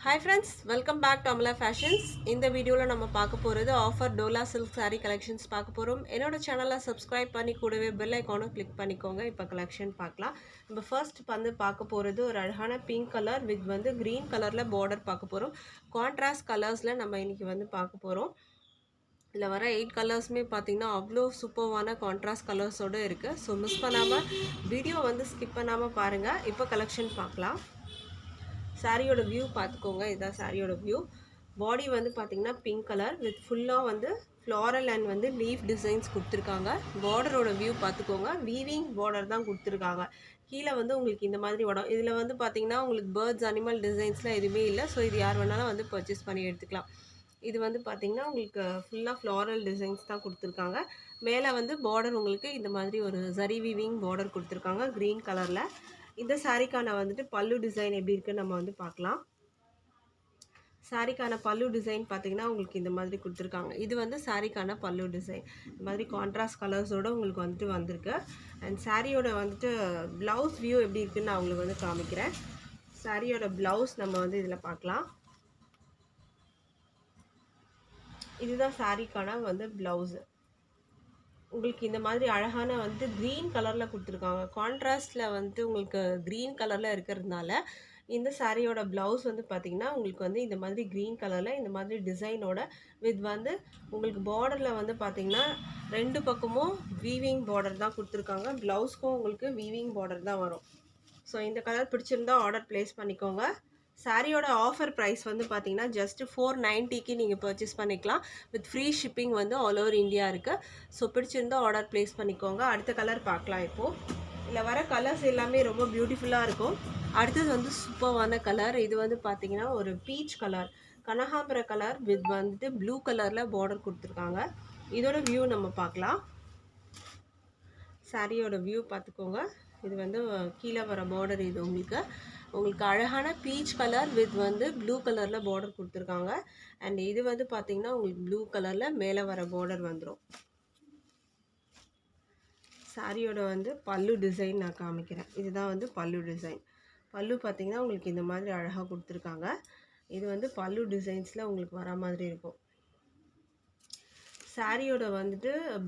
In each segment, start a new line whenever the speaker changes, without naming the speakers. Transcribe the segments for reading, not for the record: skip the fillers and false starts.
Hi friends, welcome back to Amala Fashions. In the video நம்ம பார்க்க போறது offer Dola silk saree collections பார்க்க போறோம். என்னோட சேனலை subscribe பண்ணி கூடவே bell icon-ஐ click பண்ணிக்கோங்க. இப்போ collection பார்க்கலாம். நம்ம first பார்க்க போறது ஒரு அழகான pink color with green colorல border பார்க்க போறோம். Contrast colorsல நம்ம இன்னைக்கு பார்க்க போறோம். இதில் வர 8 கலர்ஸுமே பார்த்தீங்கன்னா அவ்வளோ சூப்பர்வான கான்ட்ராஸ்ட் கலர்ஸோடு இருக்குது. ஸோ மிஸ் பண்ணாமல் வீடியோ ஸ்கிப் பண்ணாமல் பாருங்கள். இப்போ கலெக்ஷன் பார்க்கலாம். சாரியோட வியூ பார்த்துக்கோங்க. இதுதான் சாரியோட வியூ. பாடி பார்த்தீங்கன்னா பிங்க் கலர் வித் ஃபுல்லாக ஃப்ளாரல் அண்ட் லீஃப் டிசைன்ஸ் கொடுத்துருக்காங்க. பார்டரோட வியூ பார்த்துக்கோங்க. வீவிங் பார்டர் தான் கொடுத்துருக்காங்க. கீழே உங்களுக்கு இந்த மாதிரி வடம். இதில் பார்த்தீங்கன்னா உங்களுக்கு பேர்ட்ஸ் அனிமல் டிசைன்ஸ்லாம் எதுவுமே இல்லை. ஸோ இது யார் வேணாலும் பர்ச்சேஸ் பண்ணி எடுத்துக்கலாம். இது பார்த்தீங்கன்னா உங்களுக்கு ஃபுல்லாக ஃப்ளாரல் டிசைன்ஸ் தான் கொடுத்துருக்காங்க. மேலே பார்டர் உங்களுக்கு இந்த மாதிரி ஒரு ஜரி வீவிங் பார்டர் கொடுத்துருக்காங்க க்ரீன் கலரில். இந்த சாரிக்கான பல்லு டிசைன் எப்படி இருக்குன்னு நம்ம பார்க்கலாம். சாரிக்கான பல்லு டிசைன் பார்த்தீங்கன்னா உங்களுக்கு இந்த மாதிரி கொடுத்துருக்காங்க. இது சாரிக்கான பல்லு டிசைன். இந்த மாதிரி கான்ட்ராஸ்ட் கலர்ஸோடு உங்களுக்கு வந்திருக்கு. அண்ட் சாரியோட ப்ளவுஸ் வியூ எப்படி இருக்குன்னு நான் உங்களுக்கு காமிக்கிறேன். சாரியோட ப்ளவுஸ் நம்ம இதில் பார்க்கலாம். இதுதான் சாரிக்கான ப்ளவுஸு. உங்களுக்கு இந்த மாதிரி அழகான க்ரீன் கலரில் கொடுத்துருக்காங்க. கான்ட்ராஸ்டில் உங்களுக்கு க்ரீன் கலரில் இருக்கிறதுனால இந்த சாரியோட ப்ளவுஸ் பார்த்திங்கன்னா உங்களுக்கு இந்த மாதிரி க்ரீன் கலரில் இந்த மாதிரி டிசைனோட வித் உங்களுக்கு பார்டரில் பார்த்திங்கன்னா ரெண்டு பக்கமும் வீவிங் பார்டர் தான் கொடுத்துருக்காங்க. ப்ளவுஸ்க்கும் உங்களுக்கு வீவிங் பார்டர் தான் வரும். ஸோ இந்த கலர் பிடிச்சிருந்தா ஆர்டர் ப்ளேஸ் பண்ணிக்கோங்க. சாரியோட ஆஃபர் ப்ரைஸ் பார்த்தீங்கன்னா ஜஸ்ட் 490க்கு நீங்கள் பர்ச்சேஸ் பண்ணிக்கலாம். With free shipping all over India இருக்குது. ஸோ பிடிச்சிருந்தால் ஆர்டர் ப்ளேஸ் பண்ணிக்கோங்க. அடுத்த கலர் பார்க்கலாம். இப்போது இதில் வர கலர்ஸ் எல்லாமே ரொம்ப பியூட்டிஃபுல்லாக இருக்கும். அடுத்தது சூப்பர்வான கலர். இது பார்த்தீங்கன்னா ஒரு பீச் கலர், கனகாம்பர கலர் வித் ப்ளூ கலரில் பார்டர் கொடுத்துருக்காங்க. இதோட வியூ நம்ம பார்க்கலாம். சாரியோட வியூ பார்த்துக்கோங்க. இது கீழே வர பார்டர். இது உங்களுக்கு அழகான பீச் கலர் வித் ப்ளூ கலரில் பார்டர் கொடுத்துருக்காங்க. அண்ட் இது பார்த்தீங்கன்னா உங்களுக்கு ப்ளூ கலரில் மேலே வர பார்டர் வந்துடும். சாரியோட பல்லு டிசைன் நான் காமிக்கிறேன். இதுதான் பல்லு டிசைன். பல்லு பார்த்தீங்கன்னா உங்களுக்கு இந்த மாதிரி அழகாக கொடுத்துருக்காங்க. இது பல்லு டிசைன்ஸில் உங்களுக்கு வர மாதிரி இருக்கும். சாரியோட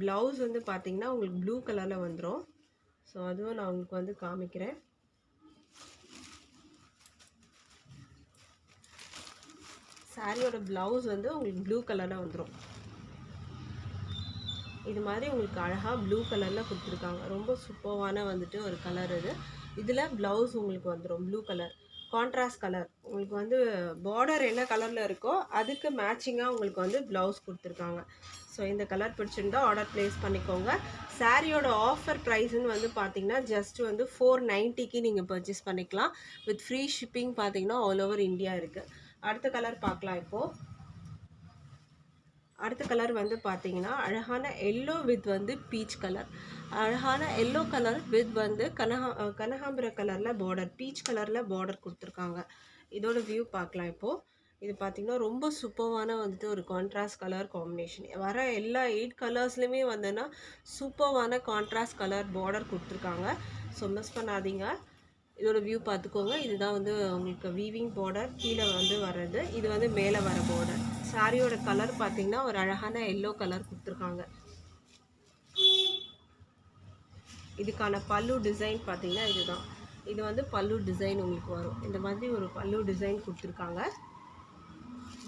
ப்ளவுஸ் பார்த்தீங்கன்னா உங்களுக்கு ப்ளூ கலரில் வந்துடும். ஸோ அதுவும் நான் உங்களுக்கு காமிக்கிறேன். சாரியோட ப்ளவுஸ் உங்களுக்கு ப்ளூ கலரில் வந்துடும். இது மாதிரி உங்களுக்கு அழகாக ப்ளூ கலரில் கொடுத்துருக்காங்க. ரொம்ப சூப்பர்வான ஒரு கலர் இது. இதில் ப்ளவுஸ் உங்களுக்கு வந்துடும் ப்ளூ கலர், கான்ட்ராஸ்ட் கலர். உங்களுக்கு பார்டர் என்ன கலரில் இருக்கோ அதுக்கு மேட்சிங்காக உங்களுக்கு ப்ளவுஸ் கொடுத்துருக்காங்க. ஸோ இந்த கலர் பிடிச்சிருந்தால் ஆர்டர் ப்ளேஸ் பண்ணிக்கோங்க. சாரியோட ஆஃபர் ப்ரைஸ்ன்னு பார்த்தீங்கன்னா ஜஸ்ட் 490க்கு நீங்கள் பர்ச்சேஸ் பண்ணிக்கலாம். வித் ஃப்ரீ ஷிப்பிங் பார்த்தீங்கன்னா ஆல் ஓவர் இந்தியா இருக்குது. அடுத்த கலர் பார்க்கலாம். இப்போது அடுத்த கலர் பார்த்தீங்கன்னா அழகான எல்லோ வித் பீச் கலர். அழகான எல்லோ கலர் வித் கனகாம்பர கலரில் பார்டர், பீச் கலரில் பார்டர் கொடுத்துருக்காங்க. இதோட வியூ பார்க்கலாம். இப்போது இது பார்த்திங்கன்னா ரொம்ப சூப்பர்வான ஒரு கான்ட்ராஸ்ட் கலர் காம்பினேஷன். வர எல்லா 8 கலர்ஸ்லையுமே சூப்பர்வான கான்ட்ராஸ்ட் கலர் பார்டர் கொடுத்துருக்காங்க. ஸோ மிஸ் பண்ணாதீங்க. இதோட வியூ பார்த்துக்கோங்க. இதுதான் உங்களுக்கு வீவிங் பார்டர் கீழே வர்றது. இது மேலே வர பார்டர். சாரியோட கலர் பார்த்தீங்கன்னா ஒரு அழகான எல்லோ கலர் கொடுத்துருக்காங்க. இதுக்கான பல்லு டிசைன் பார்த்தீங்கன்னா இதுதான். இது பல்லு டிசைன் உங்களுக்கு வரும். இந்த மாதிரி ஒரு பல்லு டிசைன் கொடுத்துருக்காங்க.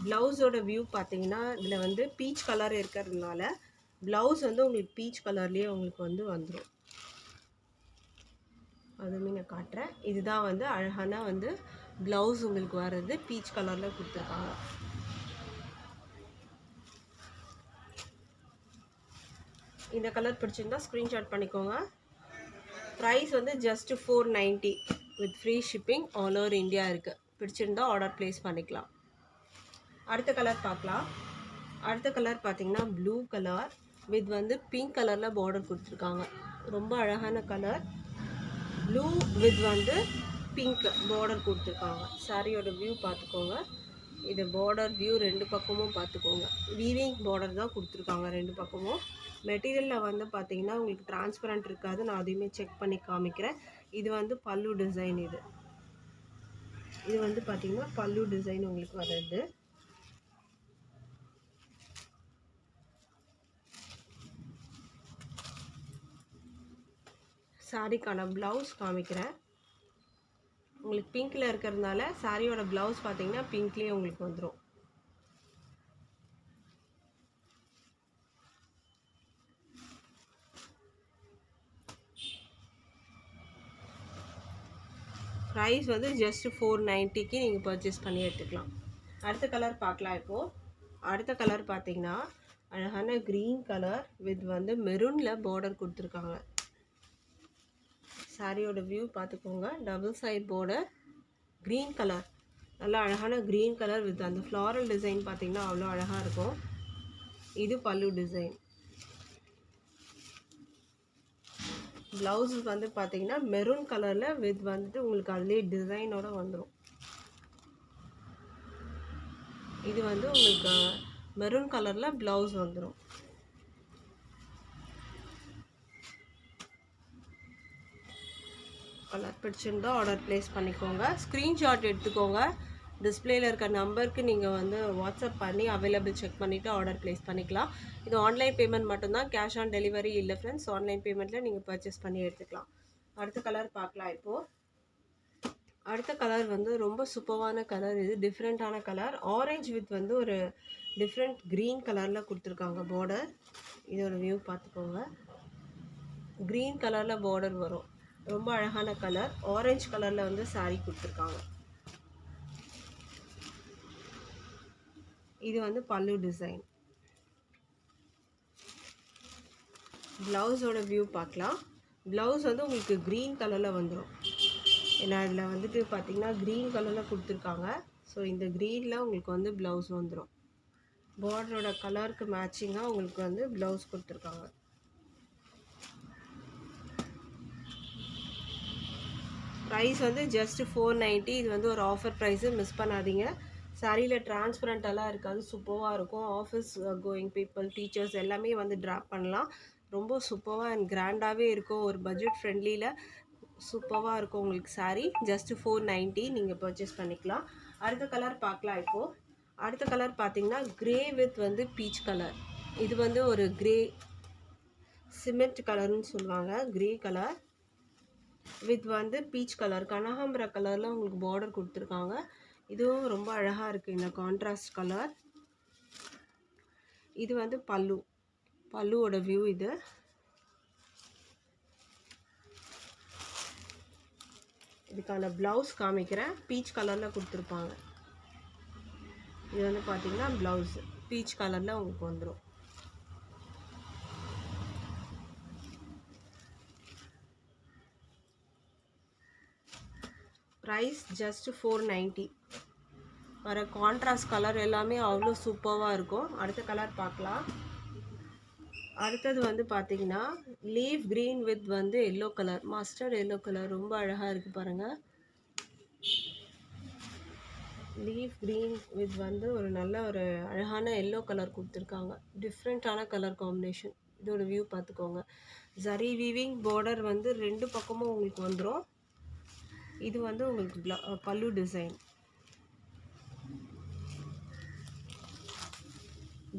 ப்ளவுஸோட வியூ பார்த்தீங்கன்னா இதில் பீச் கலர் இருக்கிறதுனால ப்ளவுஸ் உங்களுக்கு பீச் கலர்லேயே உங்களுக்கு வந்துடும். அதுவுமே நான் காட்டுறேன். இதுதான் அழகான ப்ளவுஸ் உங்களுக்கு வர்றது பீச் கலரில் கொடுத்துருக்காங்க. இந்த கலர் பிடிச்சிருந்தா ஸ்க்ரீன்ஷாட் பண்ணிக்கோங்க. Price just 490 with free shipping all over India இருக்குது. பிடிச்சிருந்தா ஆர்டர் ப்ளேஸ் பண்ணிக்கலாம். அடுத்த கலர் பார்க்கலாம். அடுத்த கலர் பார்த்தீங்கன்னா ப்ளூ கலர் வித் பிங்க் கலரில் பார்டர் கொடுத்துருக்காங்க. ரொம்ப அழகான colour. Blue with pink border கொடுத்துருக்காங்க. சாரியோட வியூ பார்த்துக்கோங்க. இது பார்டர் வியூ ரெண்டு பக்கமும் பார்த்துக்கோங்க. வீவிங் பார்டர் தான் கொடுத்துருக்காங்க ரெண்டு பக்கமும். மெட்டீரியலில் பார்த்தீங்கன்னா உங்களுக்கு டிரான்ஸ்பரண்ட் இருக்காது. நான் அதையுமே செக் பண்ணி காமிக்கிறேன். இது பல்லு டிசைன். இது இது வந்து பார்த்தீங்கன்னா பல்லு டிசைன் உங்களுக்கு வருது. சாரிக்கான ப்ளவுஸ் காமிக்கிறேன். உங்களுக்கு பிங்க்கில் இருக்கிறதுனால சாரியோட ப்ளவுஸ் பார்த்தீங்கன்னா பிங்க்லேயே உங்களுக்கு வந்துடும். ப்ரைஸ் வந்து ஜஸ்ட் 490க்கு நீங்கள் பர்ச்சேஸ் பண்ணி எடுத்துக்கலாம். அடுத்த கலர் பார்க்கலாம். இப்போது அடுத்த கலர் பார்த்தீங்கன்னா அழகான க்ரீன் கலர் வித் வந்து மெரூனில் பார்டர் கொடுத்துருக்காங்க. சாரியோட வியூ பார்த்துக்கோங்க. Double side border, green colour, நல்லா அழகான க்ரீன் கலர் வித் அந்த ஃப்ளாரல் டிசைன் பார்த்தீங்கன்னா அவ்வளோ அழகாக இருக்கும். இது பல்லு டிசைன். ப்ளவுஸ் வந்து பார்த்தீங்கன்னா மெரூன் கலரில் வித் வந்துட்டு உங்களுக்கு அதுலேயே டிசைனோட வந்துடும். இது வந்து உங்களுக்கு மெரூன் கலரில் ப்ளவுஸ் வந்துடும். கலர் பிடிச்சிருந்தா ஆர்டர் ப்ளேஸ் பண்ணிக்கோங்க. ஸ்க்ரீன்ஷாட் எடுத்துக்கோங்க. டிஸ்பிளேயில் இருக்க நம்பருக்கு நீங்கள் வந்து வாட்ஸ்அப் பண்ணி அவைலபிள் செக் பண்ணிவிட்டு ஆர்டர் ப்ளேஸ் பண்ணிக்கலாம். இது ஆன்லைன் பேமெண்ட் மட்டும்தான், கேஷ் ஆன் டெலிவரி இல்லை ஃப்ரெண்ட்ஸ். ஆன்லைன் பேமெண்ட்டில் நீங்கள் பர்ச்சேஸ் பண்ணி எடுத்துக்கலாம். அடுத்த கலர் பார்க்கலாம். இப்போது அடுத்த கலர் வந்து ரொம்ப சூப்பரான கலர். இது டிஃப்ரெண்ட்டான கலர். ஆரஞ்சு வித் வந்து ஒரு டிஃப்ரெண்ட் க்ரீன் கலரில் கொடுத்துருக்காங்க பார்டர். இதோட வியூ பார்த்துக்கோங்க. க்ரீன் கலரில் பார்டர் வரும். ரொம்ப அழகான கலர். ஆரஞ்சு கலரில் வந்து சாரீ கொடுத்துருக்காங்க. இது வந்து பல்லு டிசைன். ப்ளவுஸோட வியூ பார்க்கலாம். ப்ளவுஸ் வந்து உங்களுக்கு க்ரீன் கலரில் வந்துடும். ஏன்னா இதில் வந்துட்டு பார்த்தீங்கன்னா க்ரீன் கலரில் கொடுத்துருக்காங்க. ஸோ இந்த க்ரீனில் உங்களுக்கு வந்து ப்ளவுஸ் வந்துடும். பார்டரோட கலருக்கு மேட்சிங்காக உங்களுக்கு வந்து ப்ளவுஸ் கொடுத்துருக்காங்க. ப்ரைஸ் வந்து ஜஸ்ட் 490. இது வந்து ஒரு ஆஃபர் ப்ரைஸு, மிஸ் பண்ணாதீங்க. சாரியில் டிரான்ஸ்பரண்டெல்லாம் இருக்காது, சூப்பராக இருக்கும். ஆஃபீஸ் கோயிங் பீப்புள், டீச்சர்ஸ் எல்லாமே வந்து ட்ராப் பண்ணலாம். ரொம்ப சூப்பராக அண்ட் கிராண்டாகவே இருக்கும். ஒரு பட்ஜெட் ஃப்ரெண்ட்லியில் சூப்பராக இருக்கும் உங்களுக்கு சாரீ. ஜஸ்ட் 490 நீங்கள் பர்ச்சேஸ் பண்ணிக்கலாம். அடுத்த கலர் பார்க்கலாம். இப்போது அடுத்த கலர் பார்த்தீங்கன்னா க்ரே வித் வந்து பீச் கலர். இது வந்து ஒரு க்ரே சிமெண்ட் கலர்னு சொல்லுவாங்க. க்ரே கலர் வித் வந்து பீச் கலர், கனகாம்பர கலரில் உங்களுக்கு பார்டர் கொடுத்துருக்காங்க. இதுவும் ரொம்ப அழகாக இருக்குது இந்த கான்ட்ராஸ்ட் கலர். இது வந்து பல்லுவோட வியூ. இது இதுக்கான ப்ளவுஸ் காமிக்கிறேன். பீச் கலரில் கொடுத்துருப்பாங்க. இது வந்து பார்த்தீங்கன்னா ப்ளவுஸ் பீச் கலரில் உங்களுக்கு வந்துடும். Price just 490. வர கான்ட்ராஸ்ட் கலர் எல்லாமே அவ்வளோ சூப்பராக இருக்கும். அடுத்த கலர் பார்க்கலாம். அடுத்தது வந்து பார்த்தீங்கன்னா லீஃப் க்ரீன் வித் வந்து yellow colour, mustard yellow colour. ரொம்ப அழகாக இருக்குது பாருங்கள். லீஃப் க்ரீன் வித் வந்து ஒரு நல்ல ஒரு அழகான எல்லோ கலர் கொடுத்துருக்காங்க. டிஃப்ரெண்ட்டான கலர் காம்பினேஷன். இதோட வியூ பார்த்துக்கோங்க. ஜரி வீவிங் பார்டர் வந்து ரெண்டு பக்கமும் உங்களுக்கு வந்துடும். இது வந்து உங்களுக்கு பல்லு டிசைன்.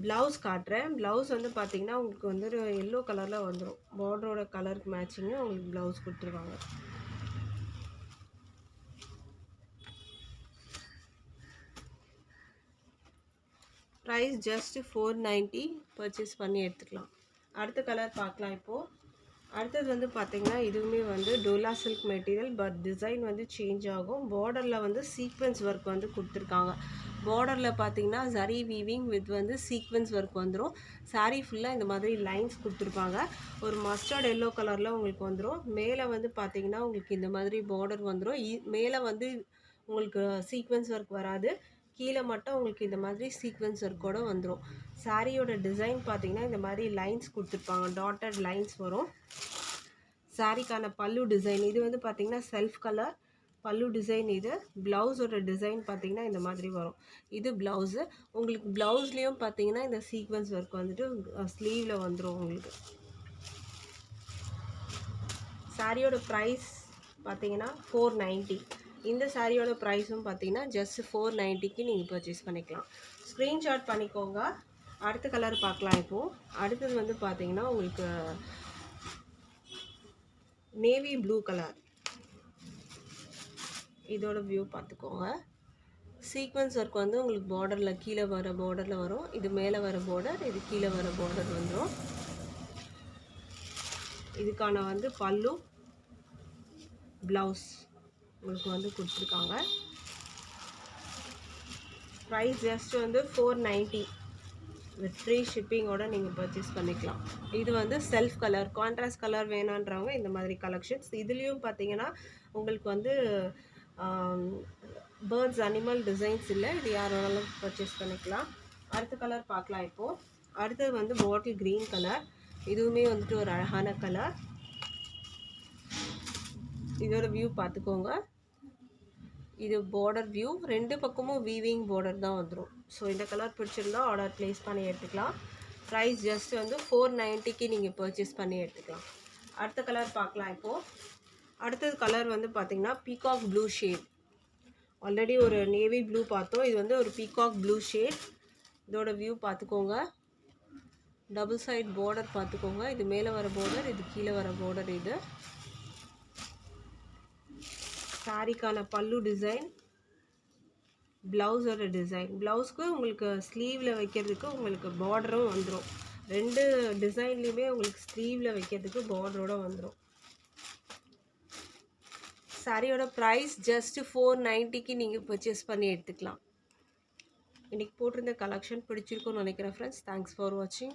ப்ளவுஸ் காட்டுறேன். ப்ளவுஸ் வந்து பார்த்தீங்கன்னா உங்களுக்கு வந்து ஒரு எல்லோ கலரில் வந்துடும். பார்டரோட கலருக்கு மேட்சிங்கு உங்களுக்கு ப்ளவுஸ் கொடுத்துருவாங்க. Price just 490. பர்ச்சேஸ் பண்ணி எடுத்துக்கலாம். அடுத்த கலர் பார்க்கலாம். இப்போது அடுத்தது வந்து பார்த்திங்கன்னா இதுவுமே வந்து Dola silk material, but design வந்து சேஞ்ச் ஆகும். பார்டரில் வந்து சீக்வென்ஸ் ஒர்க் வந்து கொடுத்துருக்காங்க. பார்டரில் பார்த்தீங்கன்னா ஜரி வீவிங் வித் வந்து சீக்வென்ஸ் ஒர்க் வந்துடும். சாரீ ஃபுல்லாக இந்த மாதிரி லைன்ஸ் கொடுத்துருப்பாங்க. ஒரு மஸ்டர்ட் எல்லோ கலரில் உங்களுக்கு வந்துடும். மேலே வந்து பார்த்தீங்கன்னா உங்களுக்கு இந்த மாதிரி பார்டர் வந்துடும். மேலே வந்து உங்களுக்கு சீக்வென்ஸ் ஒர்க் வராது. கீழே மட்டும் உங்களுக்கு இந்த மாதிரி சீக்வென்ஸ் ஒர்க்கோடு வந்துடும். சாரியோட டிசைன் பார்த்தீங்கன்னா இந்த மாதிரி லைன்ஸ் கொடுத்துருப்பாங்க. டாட்டட் லைன்ஸ் வரும். சாரிக்கான பல்லு டிசைன் இது வந்து பார்த்தீங்கன்னா செல்ஃப் கலர் பல்லு டிசைன். இது ப்ளவுஸோட டிசைன் பார்த்தீங்கன்னா இந்த மாதிரி வரும். இது ப்ளவுஸு. உங்களுக்கு ப்ளவுஸ்லேயும் பார்த்தீங்கன்னா இந்த சீக்வென்ஸ் ஒர்க் வந்துட்டு ஸ்லீவில் வந்துடும் உங்களுக்கு. சாரியோட ப்ரைஸ் பார்த்தீங்கன்னா 490. இந்த சாரியோட ப்ரைஸும் பார்த்தீங்கன்னா ஜஸ்ட் 490க்கு நீங்கள் பர்ச்சேஸ் பண்ணிக்கலாம். ஸ்க்ரீன்ஷாட் பண்ணிக்கோங்க. அடுத்த கலர் பார்க்கலாம். இப்போது அடுத்தது வந்து பார்த்தீங்கன்னா உங்களுக்கு நேவி ப்ளூ கலர். இதோட வியூ பார்த்துக்கோங்க. சீக்வன்ஸ் ஒர்க் வந்து உங்களுக்கு பார்டரில் கீழே வர பார்டரில் வரும். இது மேலே வர பார்டர், இது கீழே வர பார்டர் வந்துடும். இதுக்கான வந்து பல்லு ப்ளவுஸ் உங்களுக்கு வந்து கொடுத்துருக்காங்க. ப்ரைஸ் ஜஸ்ட் வந்து 490 வித் ஃப்ரீ ஷிப்பிங்கோட நீங்கள் பர்ச்சேஸ் பண்ணிக்கலாம். இது வந்து செல்ஃப் கலர், கான்ட்ராஸ்ட் கலர் வேணான்றவங்க இந்த மாதிரி கலெக்ஷன்ஸ். இதுலேயும் பார்த்தீங்கன்னா உங்களுக்கு வந்து பேர்ட்ஸ் அனிமல் டிசைன்ஸ் இல்லை, இது யார் வேணாலும் பர்ச்சேஸ் பண்ணிக்கலாம். அடுத்த கலர் பார்க்கலாம். இப்போது அடுத்தது வந்து பாட்டில் க்ரீன் கலர். இதுவுமே வந்துட்டு ஒரு அழகான கலர். இதோட வியூ பார்த்துக்கோங்க. இது பார்டர் வியூ, ரெண்டு பக்கமும் வீவிங் பார்டர் தான் வந்துடும். ஸோ இந்த கலர் பிடிச்சிருந்தா ஆர்டர் ப்ளேஸ் பண்ணி எடுத்துக்கலாம். ப்ரைஸ் ஜஸ்ட் வந்து 490க்கு நீங்கள் பர்ச்சேஸ் பண்ணி எடுத்துக்கலாம். அடுத்த கலர் பார்க்கலாம். இப்போது அடுத்தது கலர் வந்து பார்த்திங்கன்னா பீகாக் ப்ளூ ஷேட். ஆல்ரெடி ஒரு நேவி ப்ளூ பார்த்தோம். இது வந்து ஒரு பீகாக் ப்ளூ ஷேட். இதோட வியூ பார்த்துக்கோங்க. டபுள் சைட் பார்டர் பார்த்துக்கோங்க. இது மேலே வர பார்டர், இது கீழே வர பார்டர். இது சாரிக்கான பல்லு டிசைன், ப்ளவுஸோட டிசைன். ப்ளவுஸ்க்கு உங்களுக்கு ஸ்லீவில் வைக்கிறதுக்கு உங்களுக்கு பார்டரும் வந்துடும். ரெண்டு டிசைன்லேயுமே உங்களுக்கு ஸ்லீவில் வைக்கிறதுக்கு பார்டரோட வந்துடும். சாரியோட ப்ரைஸ் ஜஸ்ட் 490க்கு நீங்கள் பர்ச்சேஸ் பண்ணி எடுத்துக்கலாம். இன்றைக்கி போட்டிருந்த கலெக்ஷன் பிடிச்சிருக்குன்னு நினைக்கிறேன் ஃப்ரெண்ட்ஸ். தேங்க்ஸ் ஃபார் வாட்சிங்.